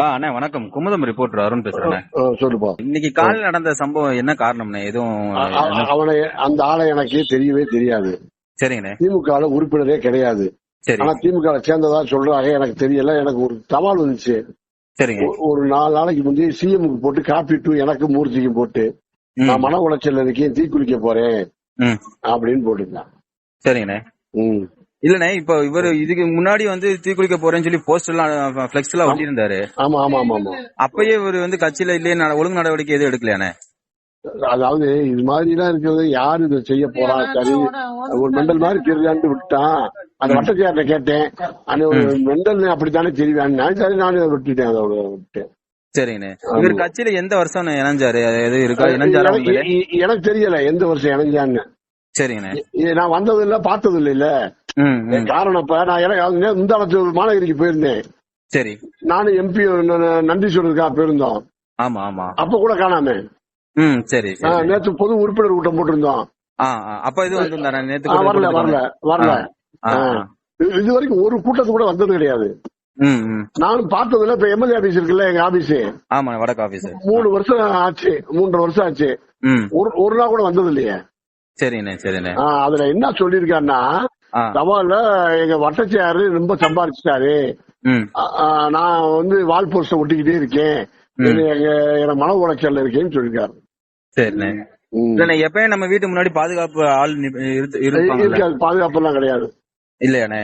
அண்ணா வணக்கம். குமுதம் ரிப்போர்ட்டர் அருண் பேசுறேன். சொல்லுப்பா. இன்னைக்கு காலையில் நடந்த சம்பவம் என்ன காரணம்ண்ணே? எதுவும் அவனை அந்த ஆளை எனக்கு தெரியவே தெரியாது. சரிங்கண்ணே. திமுக உறுப்பினரே கிடையாது. சரி. ஆனா திமுக சேர்ந்ததா சொல்றாங்க, எனக்கு தெரியல. எனக்கு ஒரு தபால் வந்துச்சு. சரிங்க. ஒரு 4 நாளைக்கு முந்தைய சிஎம்க்கு போட்டு காப்பி டூ எனக்கு மூர்த்திக்கும் போட்டு நான் மன உளைச்சல் இருக்கேன், தீக்குளிக்க போறேன் அப்படின்னு போட்டுருந்தான். சரிங்கண்ணே. இல்லண்ணே, இப்ப இவர் இதுக்கு முன்னாடி தீக்குளிக்க போறேன்னு சொல்லி போஸ்டர் எல்லாம் பிளெக்ஸ் எல்லாம் ஒட்டியிருந்தாரு. ஆமா ஆமா ஆமா ஆமா. அப்பயே இவர் கட்சியில இல்லையே, ஒழுங்கு நடவடிக்கை எதுவும் எடுக்கலையானே? அதாவது இது மாதிரி எல்லாம் இருக்கிறது யாரு இதை செய்ய போறா? சரி, ஒரு மெண்டல் மாதிரி தெரியான்னு விட்டான். அந்த வட்டச்சார்ட்ட கேட்டேன், ஒரு மெண்டல் அப்படித்தானே தெரியான்னு. சரி, நானே விட்டுட்டேன், அதோட விட்டேன். சரிங்கண்ணே. இவர் கட்சியில எந்த வருஷம் இணைஞ்சாரு? எது இருக்கா? இணைஞ்சாரு எனக்கு தெரியல எந்த வருஷம் இணைஞ்சான்னு. சரிங்கண்ணே. நான் வந்தது இல்ல, பார்த்தது இல்ல. காரணம் இப்ப நான் எனக்கு முந்தானத்து மாநகரிக்கு போயிருந்தேன். சரி. நானும் எம்பி நன்றி சொல்றதுக்காக போயிருந்தோம். ஆமா ஆமா. அப்ப கூட காணாம. சரி. நேற்று பொது உறுப்பினர் கூட்டம் போட்டிருந்தோம். அப்ப இது வரல வரல வரல. இது வரைக்கும் ஒரு கூட்டத்து கூட வந்தது கிடையாது. நானும் பார்த்ததுல இப்ப எம்எல்ஏ ஆபீஸ் இருக்குல்ல, எங்க ஆபீஸ். ஆமா, வடக்கு ஆபீஸ். 3 வருஷம் ஆச்சு, 3.5 வருஷம் ஆச்சு. ஒரு நாள் கூட வந்தது இல்லையே. சரிண்ணே சரிண்ணே. அதுல என்ன சொல்லிருக்காருன்னா, சவால்ல எங்க வட்டச்சாரு ரொம்ப சம்பாதிச்சிட்டாரு, நான் வால் போஸ்ட ஒட்டிக்கிட்டே இருக்கேன், எனக்கு மன உளைச்சல் இருக்கேன்னு சொல்லிருக்காரு. சரிண்ணே. எப்பயும் நம்ம வீட்டு முன்னாடி பாதுகாப்பு ஆள் இருக்காது. பாதுகாப்பு எல்லாம் கிடையாது. இல்லையானே?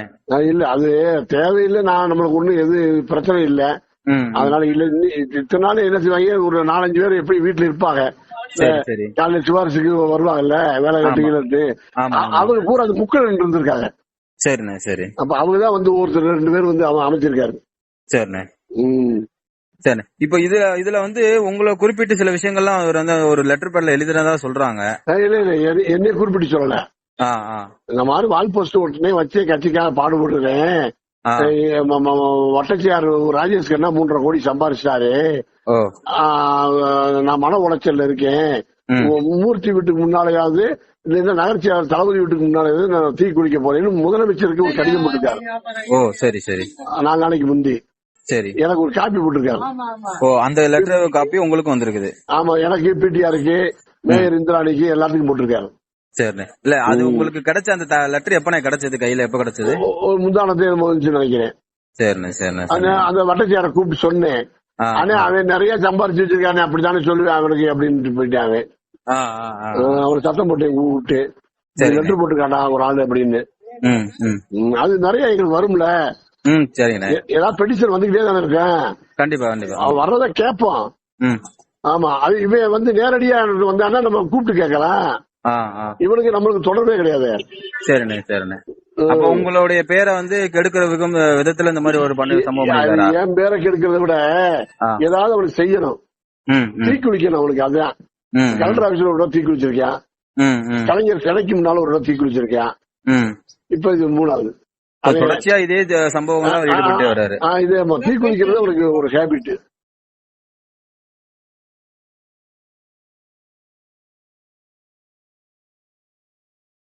இல்ல, அது தேவையில்லை. நான் நம்மளுக்கு ஒண்ணு எது பிரச்சனை இல்ல, அதனால இல்ல. இத்தனை நாள் என்ன செய்வாங்க, ஒரு 4-5 பேர் எப்படி வீட்டுல இருப்பாங்க. காலையில சிவாரிசுக்கு வருவாங்கல்ல, வேலை கட்டிக்கிட்டு, அவங்க பூரா அது முக்கள் இருந்திருக்காங்க. சரிண்ணே சரி. அப்ப அவங்கதான் ஒருத்தர் 2 பேர் அவன் அமைச்சிருக்காரு. சரிண்ணே. சரி. இப்ப இதுல உங்களை குறிப்பிட்டு சில விஷயங்கள்லாம் அவர் ஒரு லெட்டர் பேட்ல எழுதுறதா சொல்றாங்க. இல்ல இல்ல, என்னைய குறிப்பிட்டு சொல்லல. இந்த மாதிரி வால் போஸ்ட் உடனே வச்சு கட்சிக்காக பாடுபடுறேன். வட்டச்சியார் ராஜேஷ் கண்ணா 3.5 கோடி சம்பாதிச்சிட்டாரு, நான் மன உளைச்சல்ல இருக்கேன், மூர்த்தி வீட்டுக்கு முன்னாலேயாவது இல்ல நகர்ச்சியாளர் தளபதி வீட்டுக்கு முன்னாலேயாவது நான் தீ குளிக்க போறேன்னு முதலமைச்சருக்கு ஒரு கடிதம் போட்டிருக்காரு. சரி சரி. 4 நாளைக்கு முந்தி. சரி. எனக்கு ஒரு காப்பி போட்டிருக்காரு. அந்த லெட்டர் காப்பி உங்களுக்கு வந்திருக்குது? ஆமா, எனக்கு, பிடிஆருக்கு, மேயர் இந்திராணிக்கு எல்லாத்துக்கும் போட்டிருக்காரு. சரிண்ணே. இல்ல, அது உங்களுக்கு கிடைச்ச அந்த லெட்டர் எப்ப கிடைச்சது? கையில எப்ப கிடைச்சது? முந்தானத்தை நினைக்கிறேன். சரிண்ணே சரிண்ணே. அந்த வட்டச்சாரை கூப்பிட்டு சொன்னேன், ஆனா அவன் நிறைய சம்பாரிச்சு வச்சிருக்கானே, அப்படித்தானே சொல்லுவேன் அவனுக்கு அப்படின்ட்டு போயிட்டாங்க. அவர் சத்தம் போட்டு கூப்பிட்டு லெட்டர் போட்டுக்காண்டா ஒரு ஆளு அப்படின்னு. அது நிறைய எங்களுக்கு வரும்ல. சரிண்ணே. ஏதாவது பெட்டிஷன் வந்துகிட்டே தானே இருக்கேன். கண்டிப்பா கண்டிப்பா. அவன் வர்றத கேட்போம். ஆமா, அது இவன் நேரடியா வந்தானா நம்ம கூப்பிட்டு கேட்கலாம். இவனுக்கு நம்மளுக்கு தொடர்பே கிடையாது. சரிண்ணே சரிண்ணே. அப்ப உங்களுடைய பேரை கெடுக்கிற விதத்துல இந்த மாதிரி ஒரு பண்ண சம்பவம். என் பேரை கெடுக்கிறத விட ஏதாவது அவனுக்கு செய்யணும், தீக்குளிக்கணும் அவனுக்கு. அதுதான். கலெக்டர் ஆபீஸ்ல ஒரு தீ குளிச்சிருக்கான், கலைஞர் சிலைக்கு முன்னால ஒரு தீ குளிச்சிருக்கான், இப்ப இது 3வது. தொடர்ச்சியா இதே சம்பவம் ஈடுபட்டு வர்றாரு. இதே தீ குளிக்கிறது அவனுக்கு ஒரு ஹேபிட்.